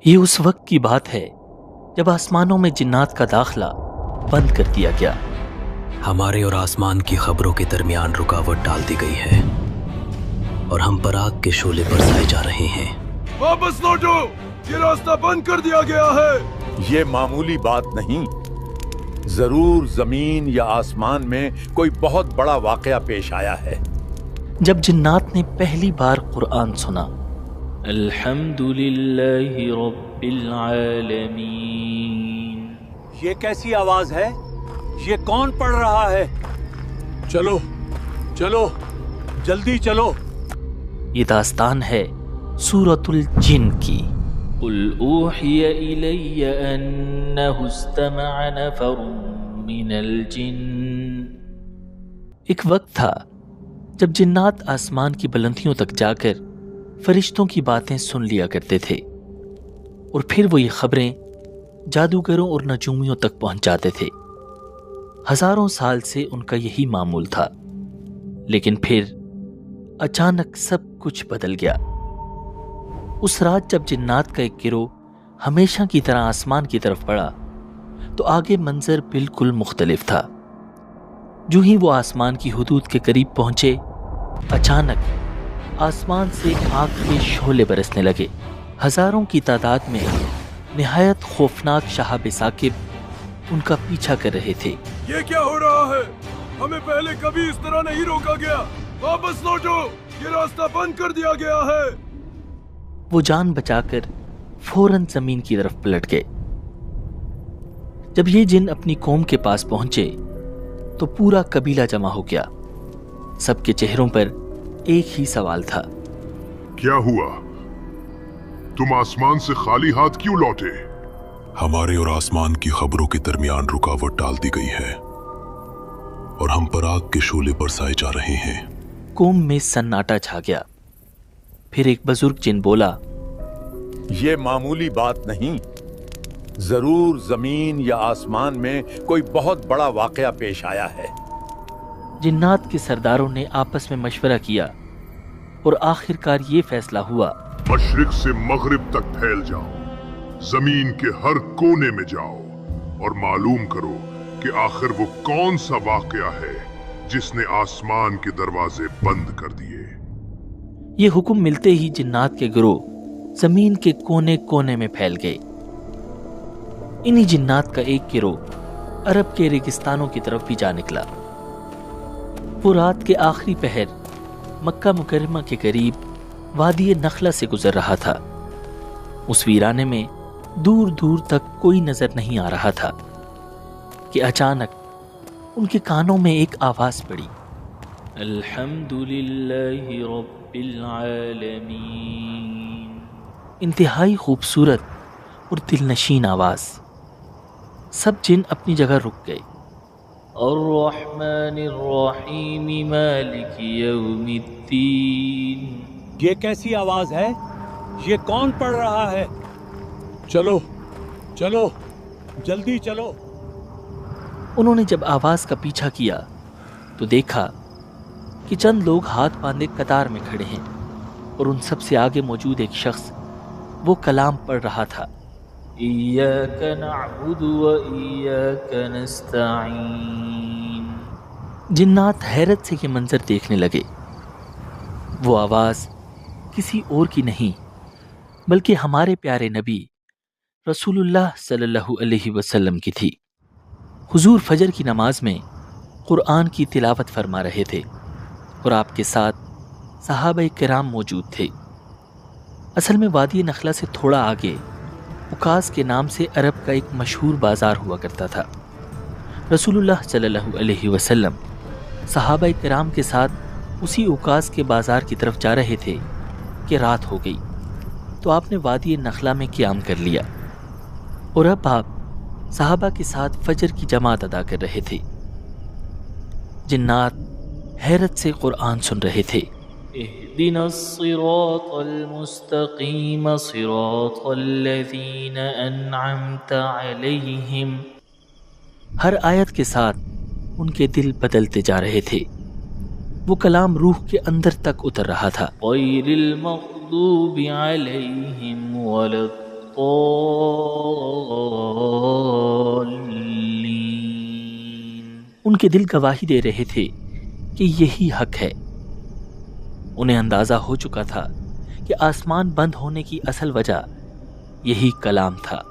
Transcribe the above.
یہ اس وقت کی بات ہے جب آسمانوں میں جنات کا داخلہ بند کر دیا گیا۔ ہمارے اور آسمان کی خبروں کے درمیان رکاوٹ ڈال دی گئی ہے اور ہم پراگ کے شعلے برسائے جا رہے ہیں۔ واپس لوٹو، یہ راستہ بند کر دیا گیا ہے۔ یہ معمولی بات نہیں، ضرور زمین یا آسمان میں کوئی بہت بڑا واقعہ پیش آیا ہے۔ جب جنات نے پہلی بار قرآن سنا، الحمدللہ رب العالمین، یہ کیسی آواز ہے؟ یہ کون پڑھ رہا ہے؟ چلو چلو جلدی چلو۔ یہ داستان ہے سورۃ الجن کی۔ قل اوحی الی انہ استمع نفر من الجن۔ ایک وقت تھا جب جنات آسمان کی بلندیوں تک جا کر فرشتوں کی باتیں سن لیا کرتے تھے، اور پھر وہ یہ خبریں جادوگروں اور نجومیوں تک پہنچاتے تھے۔ ہزاروں سال سے ان کا یہی معمول تھا، لیکن پھر اچانک سب کچھ بدل گیا۔ اس رات جب جنات کا ایک گروہ ہمیشہ کی طرح آسمان کی طرف بڑھا تو آگے منظر بالکل مختلف تھا۔ جو ہی وہ آسمان کی حدود کے قریب پہنچے، اچانک آسمان سے آگ کے شعلے برسنے لگے۔ ہزاروں کی تعداد میں نہایت خوفناک شہاب ثاقب ان کا پیچھا کر رہے تھے۔ یہ کیا ہو رہا ہے؟ ہمیں پہلے کبھی اس طرح نہیں روکا گیا۔ واپس لوٹو، یہ راستہ بند کر دیا گیا ہے۔ وہ جان بچا کر فوراً زمین کی طرف پلٹ گئے۔ جب یہ جن اپنی قوم کے پاس پہنچے تو پورا قبیلہ جمع ہو گیا۔ سب کے چہروں پر ایک ہی سوال تھا، کیا ہوا؟ تم آسمان سے خالی ہاتھ کیوں لوٹے؟ ہمارے اور آسمان کی خبروں کے درمیان رکاوٹ ڈال دی گئی ہے اور ہم پراگ کے شعلے برسائے جا رہے ہیں۔ قوم میں سناٹا چھا گیا۔ پھر ایک بزرگ جن بولا، یہ معمولی بات نہیں، ضرور زمین یا آسمان میں کوئی بہت بڑا واقعہ پیش آیا ہے۔ جنات کے سرداروں نے آپس میں مشورہ کیا اور آخر کار یہ فیصلہ ہوا، مشرق سے مغرب تک پھیل جاؤ، زمین کے ہر کونے میں جاؤ اور معلوم کرو کہ آخر وہ کون سا واقعہ ہے جس نے آسمان کے دروازے بند کر دیے۔ یہ حکم ملتے ہی جنات کے گروہ زمین کے کونے کونے میں پھیل گئے۔ انہی جنات کا ایک گروہ عرب کے ریگستانوں کی طرف بھی جا نکلا۔ وہ رات کے آخری پہر مکہ مکرمہ کے قریب وادی نخلہ سے گزر رہا تھا۔ اس ویرانے میں دور دور تک کوئی نظر نہیں آ رہا تھا کہ اچانک ان کے کانوں میں ایک آواز پڑی، الحمدللہ رب العالمین۔ انتہائی خوبصورت اور دلنشین آواز۔ سب جن اپنی جگہ رک گئے۔ الرحمن الرحیم مالک یوم الدین۔ یہ کیسی آواز ہے؟ یہ کون پڑھ رہا ہے؟ چلو چلو جلدی چلو۔ انہوں نے جب آواز کا پیچھا کیا تو دیکھا کہ چند لوگ ہاتھ باندھے قطار میں کھڑے ہیں، اور ان سب سے آگے موجود ایک شخص وہ کلام پڑھ رہا تھا، ایاک نعبد و ایاک نستعین۔ جنات حیرت سے یہ منظر دیکھنے لگے۔ وہ آواز کسی اور کی نہیں بلکہ ہمارے پیارے نبی رسول اللہ صلی اللہ علیہ وسلم کی تھی۔ حضور فجر کی نماز میں قرآن کی تلاوت فرما رہے تھے اور آپ کے ساتھ صحابہ کرام موجود تھے۔ اصل میں وادی نخلہ سے تھوڑا آگے عکاظ کے نام سے عرب کا ایک مشہور بازار ہوا کرتا تھا۔ رسول اللہ صلی اللہ علیہ وسلم صحابہ کرام کے ساتھ اسی عکاظ کے بازار کی طرف جا رہے تھے کہ رات ہو گئی، تو آپ نے وادی نخلہ میں قیام کر لیا، اور اب آپ صحابہ کے ساتھ فجر کی جماعت ادا کر رہے تھے۔ جنات حیرت سے قرآن سن رہے تھے، اهدنا الصراط المستقیم صراط الذین انعمت علیہم۔ ہر آیت کے ساتھ ان کے دل بدلتے جا رہے تھے۔ وہ کلام روح کے اندر تک اتر رہا تھا، غیر المغضوب علیہم ولا الضالین۔ ان کے دل گواہی دے رہے تھے کہ یہی حق ہے۔ انہیں اندازہ ہو چکا تھا کہ آسمان بند ہونے کی اصل وجہ یہی کلام تھا۔